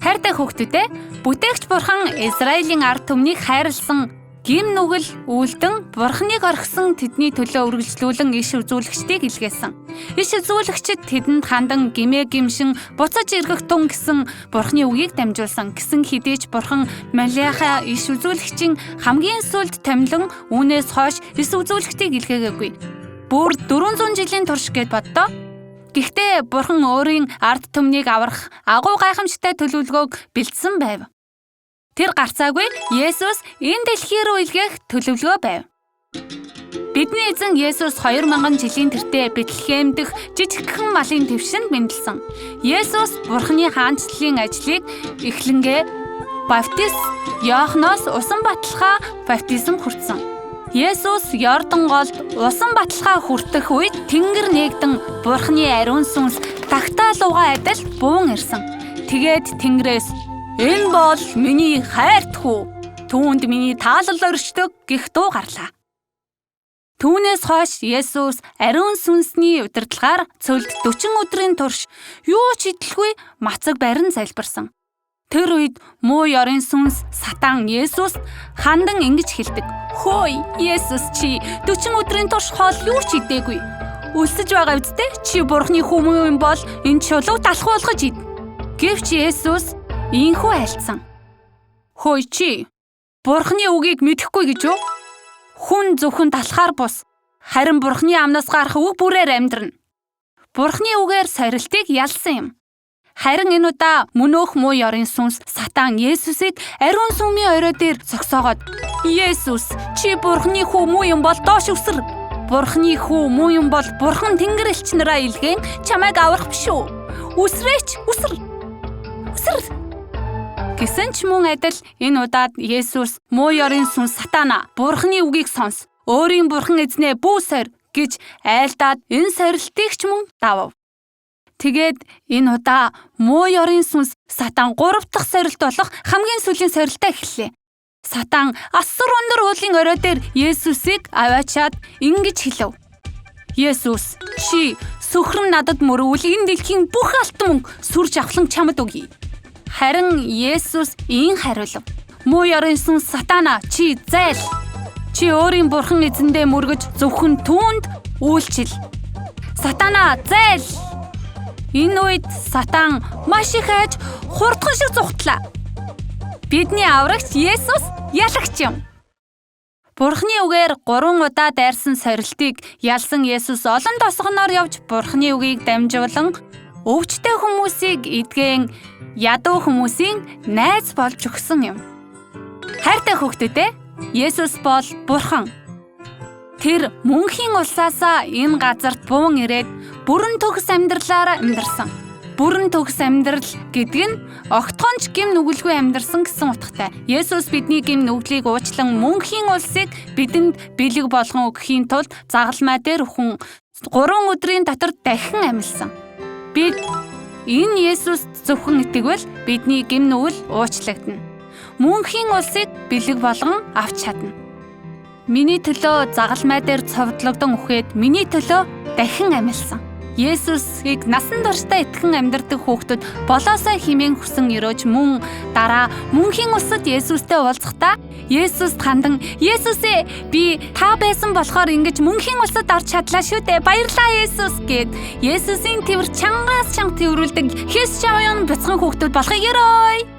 Хайртай хүүхдүүдээ, бүтээгч Бурхан Израилийн ард түмнийг хайрлсан гим нүгэл үлдэн Бурханыг орхисон тэдний төлөө үргэлжлүүлэн иш үзүүлэгчдийг илгээсэн. Иш үзүүлэгчид тэдэнд хандан гимээ гимшин буцаж иргэх тун гэсэн Бурханы үгийг дамжуулсан. Гэсэн хэдий ч Бурхан Малиаха иш үзүүлэгчийн хамгийн сүүлд томилон үүнээс хойш иш үзүүлэгчдийг илгээгээгүй. Бүр 400 жилийн турш гэд боддоо. Гэхдээ Бурхан өөрийн ард түмнийг аврах агуу гайхамшигтай төлөвлөгөөг бэлдсэн байв. Тэр гарцаагүй Есүс энэ дэлхий рүү илгээх төлөвлөгөө байв. Бидний эзэн Есүс 2000 жилийн тэртээ Бэтлехэм дэх жижигхэн малын твшинд мэндэлсэн. Есүс Бурханы хаанчлалын ажлыг эхлэнгээ баптист Иоханоос усан баталгаа баптизм хүртсэн. Есүс Йордан голд усан баталгаа хүртэх үед тэнгэр нээгдэн Бурханы ариун сүнс тагтаа лугаа адил буун ирсэн. Тэгээд тэнгэрээс "Энэ бол миний хайрт хүү. Түүнд миний таалал өршдөг" гэх дуу гарлаа. Түүнээс хойш Есүс ариун сүнсний удирдлагаар цөлд 40 өдрийн турш юу ч идэлгүй мацаг барин залбирсан. Тэр үед муу ёрын сүнс Сатан Есүст хандан ингэж хэлдэг. "Хөөе, Есүс чи 40 өдрийн турш хоол юу ч идээгүй. Өлсөж байгаа үсттэй чи Бурханы хүмүүс юм бол энэ чулууг талхуулгаж ид." Гэвч Есүс ийхүү айлцсан. "Хөөе чи Бурханы үгийг мэдэхгүй гэж үү? Хүн зөвхөн талхаар бус. Харин Бурханы амнаас гарах үг бүрээр амьдрна." Бурханы үгээр сорилтыг ялсан юм. Харин энэ удаа мөнөөх муу ёрын сүнс Сатан Есүсийг ариун сүмийн орой дээр зогсоогоод "Есүс, чи Бурханы хүү муу юм бол доош өсөр. Бурханы хүү муу юм бол Бурхан тэнгэр элч нараа илгээн чамайг аврах биш үү? Үсрээч, үсэр. Үсэр." Гэсэн ч мөн адил энэ удаад Есүс муу ёрын сүнс Сатана Бурханы үгийг сонс. Өөрийн Бурхан эзнээ бүү сорь гэж айлдаад энэ сорилтыг ч мөн давав. Тэгээд энэ удаа муу ёрын сүнс Сатан 3 дахь сорилт болох хамгийн сүүлийн сорилтаа эхэллээ. Сатан асар өндөр уулын орой дээр Есүсийг аваачаад ингэж хэлв. "Есүс, чи сүхрэн надад мөрөвл энэ дэлхийн бүх алтан мөнгө сүрж авахлан чамд өгье." Харин Есүс ийн хариулв. "Муу ёрын сүнс Сатана, чи зайл. Чи өөрийн Бурхан эзэндээ мөргөж зөвхөн түүнд үйлчил. Сатана, зайл." Энэ үед Сатан маш их айж хурдхан шиг зүхтлаа. Бидний аврагч Есүс ялагч юм. Бурханы үгээр 3 удаа дайрсан сорилтыг ялсан Есүс олон тосгоноор явж Бурханы үгийг дамжуулан өвчтэй хүмүүсийг эдгэн ядуу хүмүүсийн найз болж өгсөн юм. Хайртай хүүхдүүдээ, Есүс бол Бурхан. Тэр мөнхийн улсаасаа энэ газарт буун ирээд бүрэн төгс амьдралаараа амьдарсан. Бүрэн төгс амьдрал гэдэг нь огтхонч гим нүгэлгүй амьдарсан гэсэн утгатай. Есүс бидний гим нүглийг уучлан мөнхийн улсыг бидэнд бэлэг болгон өгөхийн тулд загалмай дээр хүн 3 өдрийн дотор дахин амьлсан. Бид энэ Есүст зөвхөн итгэвэл бидний гим нүгэл уучлагдана. Мөнхийн улсыг бэлэг болгон авч чадна. Миний төлөө загалмай дээр цовдлогдсон үхээд миний төлөө дахин амьлсан. Есүсийг насан туршдаа итгэн амьдардаг хүүхдүүд болоосоо хэмээн хүсэн өрөөж мөн дараа мөнхийн улсад Есүстэй уулзахдаа Есүст хандан "Есүсээ, би та байсан болохоор ингэж мөнхийн улсад орж чадлаа шүү дээ. Баярлалаа Есүс" гэд Есүсийн твэр чангаас чанга тврүүлдэг хэс чавын бяцхан хүүхдүүд болохыг ёрой.